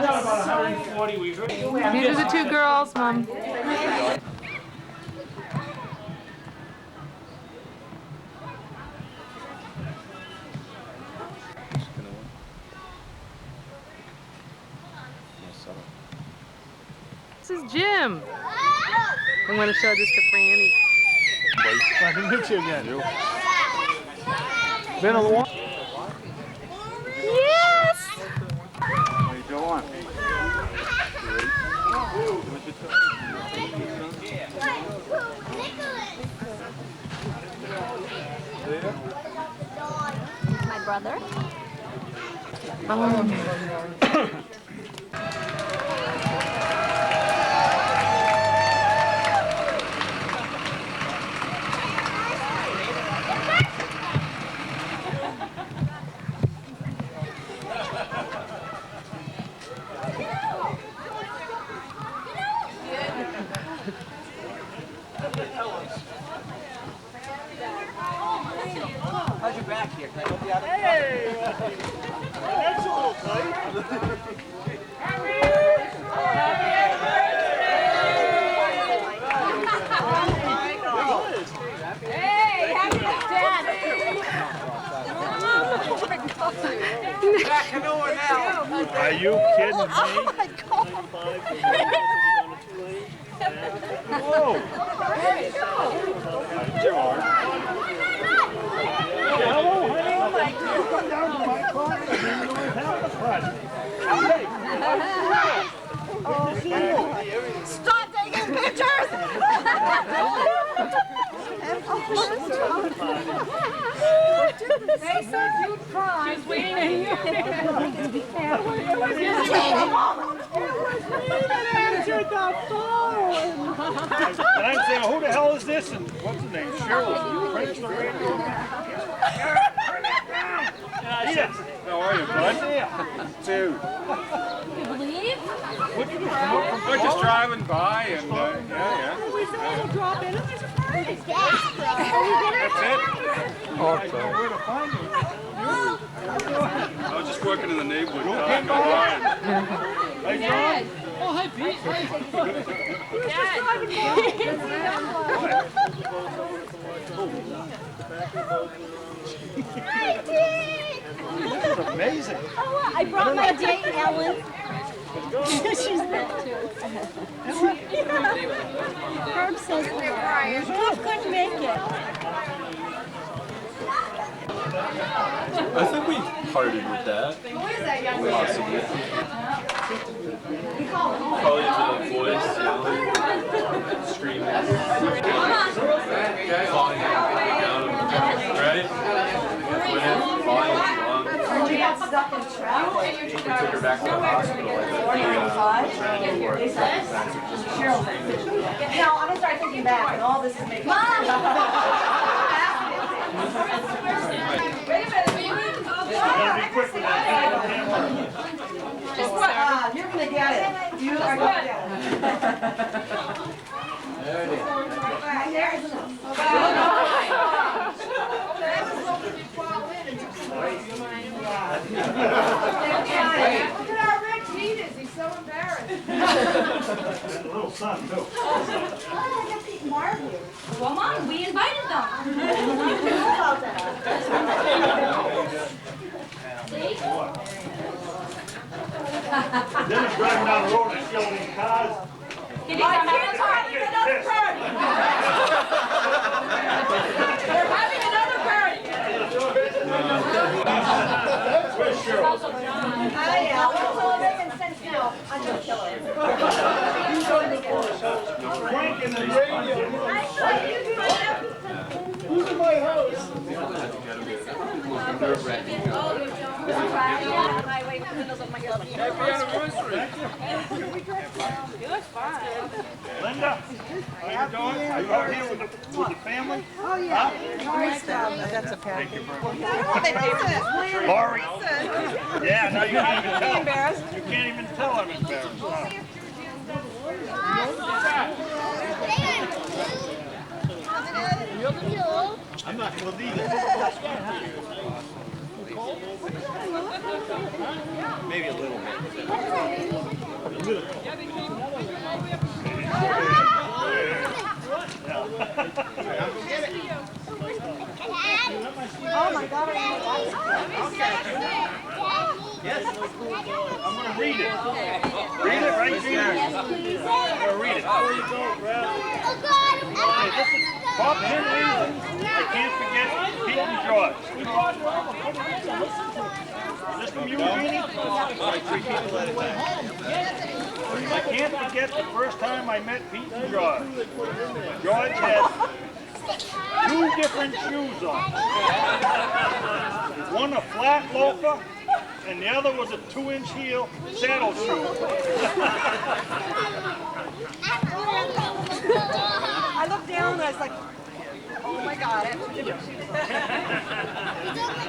These are the two girls, Mom. This is Jim. I'm going to show this to Franny. Nice to meet you again. Been a long. Yes. How you doing? My brother. How's your back here? Can I help you out? Hey! That's a little tight. Hey, happy Dad. Back to nowhere now. Are you kidding me? Oh my God. Whoa! George. Hello, honey. Oh my God. Come down to my car and you have a party. Stop taking pictures! They said you'd cry. She's waiting on you. Be careful. It was me that answered the phone. And I'm saying, who the hell is this? And what's his name? Cheryl. Craig's the radio. Yes. How are you, bud? Dude. You believe? What'd you do? We're just driving by and, yeah. We said we'll drop in and there's a party. That's it? I know where to find you. I was just working in the neighborhood. Hey, John. Oh, hi, Pete. This is amazing. Oh, I brought my date, Ellen. She's there too. Herb says Cliff couldn't make it. I think we partied with that. Possibly. Probably into the voice, you know, screaming. Falling down, right? Winning, falling down. We took her back to the hospital. Now, I'm going to start thinking back, and all this is making Wait a minute, you're going to get it. You are going to get it. There it is. There it is. Look at how Rick Heat is. He's so embarrassed. A little son, too. Oh, I got Pete and Marv here. Well, Mom, we invited them. Then it's driving down the road and yelling in cars. Can you come out? They're having another party. Where's Cheryl? Hi, Al. What's all making sense now? I'm going to kill her. Frank in the radio. Who's in my house? Happy anniversary. You look fine. Linda, how you doing? Are you out here with the family? Oh, yeah. That's a package. Lori. Yeah, no, you can't even tell. Embarrassed. You can't even tell I'm embarrassed. No. I'm not going to leave it. Maybe a little bit. Oh my God. Yes. I'm going to read it. Read it right here. I'm going to read it. Okay, this is top 10 reasons I can't forget Pete and George. Is this from you, Jeannie? I can't forget the first time I met Pete and George. George had 2 different shoes on. One a flat loafer, and the other was a 2-inch heel saddle shoe. I looked down and I was like, oh my God, I have 2 different shoes.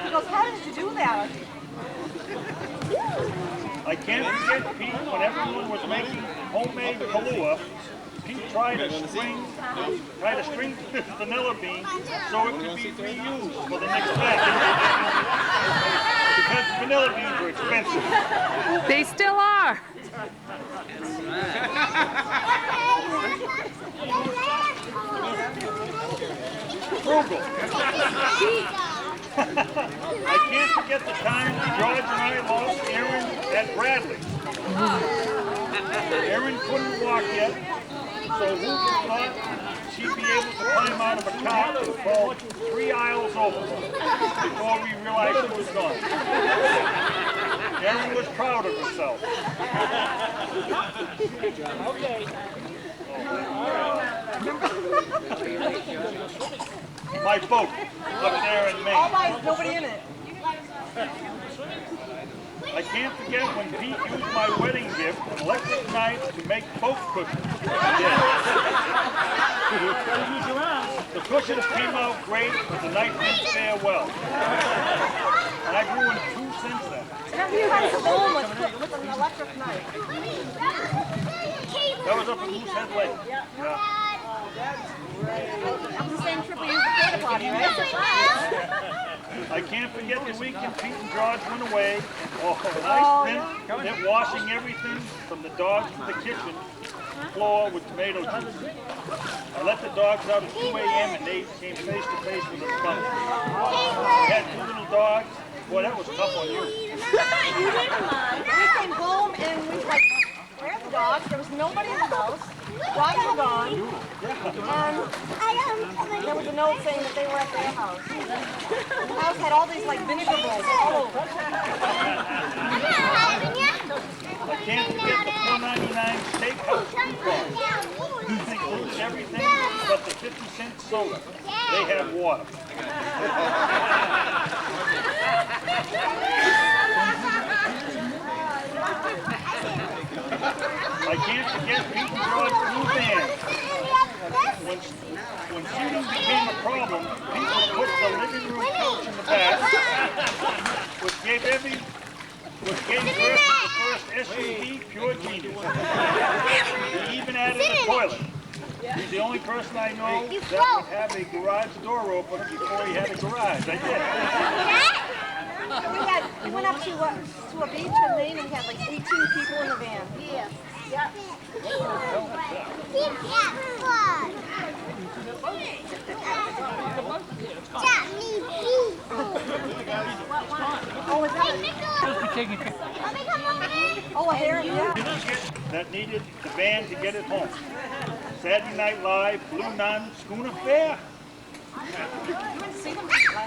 He goes, how did you do that? I can't forget Pete when everyone was making homemade Kahlua. Pete tried to string the vanilla bean so it could be reused for the next batch. Because vanilla beans are expensive. They still are. Frugal. I can't forget the time George and I lost Erin at Bradley. Erin couldn't walk yet, so who thought she'd be able to climb out of a cart and fall 3 aisles over before we realized she was gone. Erin was proud of herself. My boat up there in Maine. All right, nobody in it. I can't forget when Pete used my wedding gift, an electric knife, to make boat cushions. The cushions came out great, but the knife didn't fare well. And I grew in 2 since then. Remember you had a bowl with an electric knife. That was up at Moosehead Lake. Yeah. That was the same trip we used the porta potty, right? I can't forget the weekend Pete and George went away. Oh, and I spent it washing everything from the dogs to the kitchen floor with tomato juice. I let the dogs out at 2 a.m. and they came face to face with a skunk. I had 2 little dogs. Boy, that was tough on you. You didn't mind. We came home and we were like, where are the dogs? There was nobody in the house. Dogs were gone. And there was a note saying that they were at their house. The house had all these like vinegar bowls all over. I can't forget the $4.99 steakhouse coupon. It included everything but the 50-cent soda. They had water. I can't forget Pete and George's blue band. When seating became a problem, people put the living room couch in the back, which gave birth to the first SUV pure genius. He even added a toilet. He's the only person I know that would have a garage door open before he had a garage. I did. We went up to a beach in Maine and we had like 18 people in the van. Yeah. Oh, is that oh, a hair, yeah. That needed the van to get it home. Saturday Night Live, Blue Nun, Schooner Fair.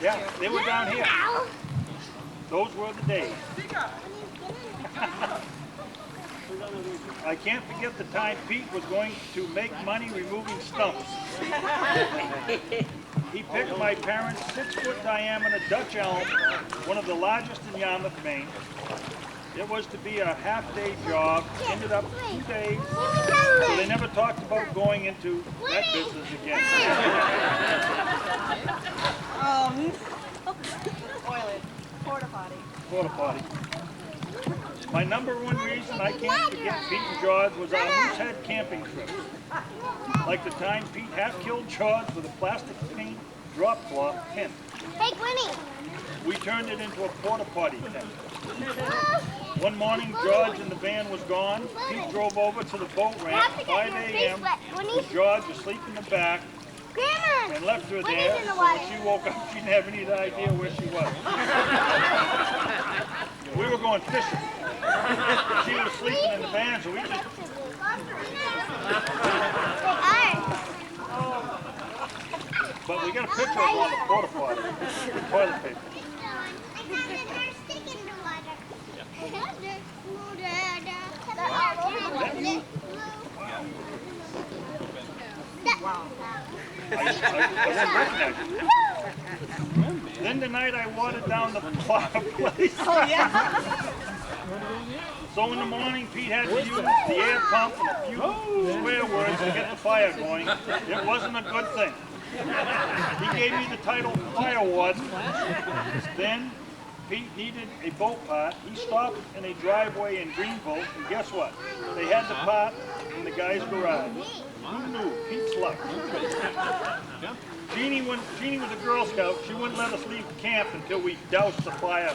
Yeah, they were down here. Those were the days. I can't forget the time Pete was going to make money removing stumps. He picked my parents' 6-foot diameter Dutch elm, one of the largest in Yarmouth, Maine. It was to be a half-day job, ended up 2 days, so they never talked about going into that business again. Toilet. Porta potty. Porta potty. My number 1 reason I can't forget Pete and George was our Moosehead camping trip. Like the time Pete half killed George with a plastic paint drop cloth pin. Hey, Gwenny. we turned it into a porta potty tent. One morning, George and the van was gone. Pete drove over to the boat ramp at 5 a.m. with George asleep in the back and left her there. So when she woke up, she didn't have any idea where she was. We were going fishing. She was sleeping in the van, so we just... But we got a picture of her on the porta potty with toilet paper. I didn't recognize you. Then tonight I watered down the fireplace. Oh, yeah? So in the morning, Pete had to use the air pump and a few swear words to get the fire going. It wasn't a good thing. He gave me the title Fire Warden. Then Pete needed a boat part. He stopped in a driveway in Greenville, and guess what? They had the part in the guy's garage. Who knew? Pete's luck. Jeannie was a Girl Scout. She wouldn't let us leave camp until we doused the fire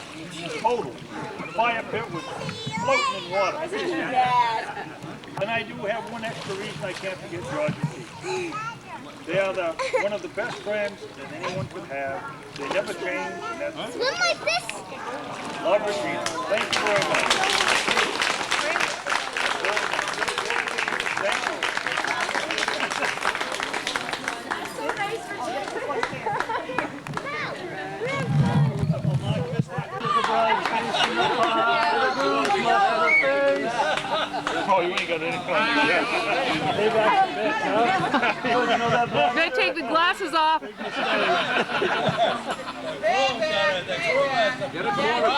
total. The fire pit was floating in water. And I do have one extra reason I can't forget George and Pete. They are one of the best friends that anyone could have. They never change, and that's love, Regina. Thank you very much. Thank you. Oh, you ain't got any fun. Better take the glasses off. Get a quarter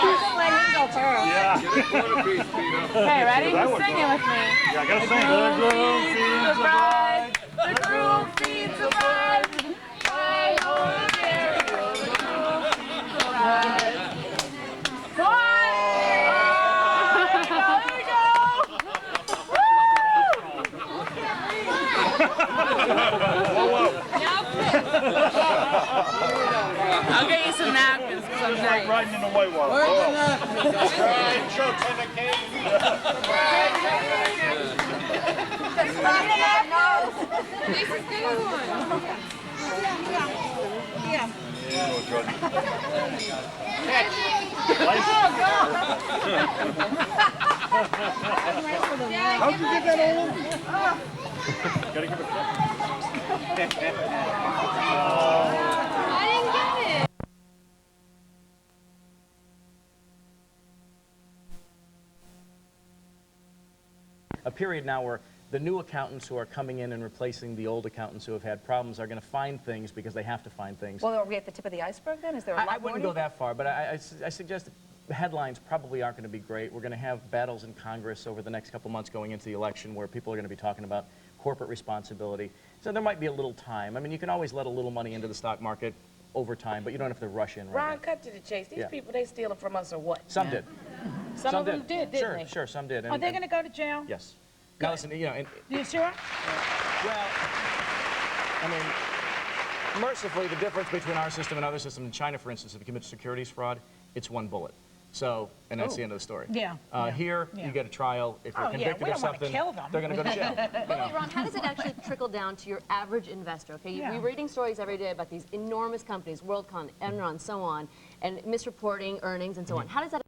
piece, Peter. Okay, ready? Sing it with me. Yeah, I gotta sing. The groom feeds the bride. Hi, ho, there goes the groom feeds the bride. I'll get you some napkins because I'm Like riding in the whitewater. This is good one. How'd you get that all over? Gotta give it a try. I didn't get it. A period now where the new accountants who are coming in and replacing the old accountants who have had problems are going to find things because they have to find things. Well, are we at the tip of the iceberg then? Is there a lot more? I wouldn't go that far, but I suggest the headlines probably aren't going to be great. We're going to have battles in Congress over the next couple months going into the election where people are going to be talking about corporate responsibility. So there might be a little time. I mean, you can always let a little money into the stock market over time, but you don't have to rush in right Ron, now. cut to the chase. These Yeah. people, they stealing from us or what? Some did. Some of them did, didn't Sure, they? sure, some did. Are they going to go to jail? Yes. Now listen, you know, You sure? well, I mean, mercifully, the difference between our system and other systems in China, for instance, if you commit securities fraud, it's one bullet. So, and that's the end of the story. Yeah. Here, you get a trial. If you're Oh, yeah, convicted we of don't wanna something, kill them. they're going to go to jail. You know. Ron, how does it actually trickle down to your average investor? Okay, Yeah. we're reading stories every day about these enormous companies, WorldCom, Enron, so on, and misreporting earnings and so on. How does that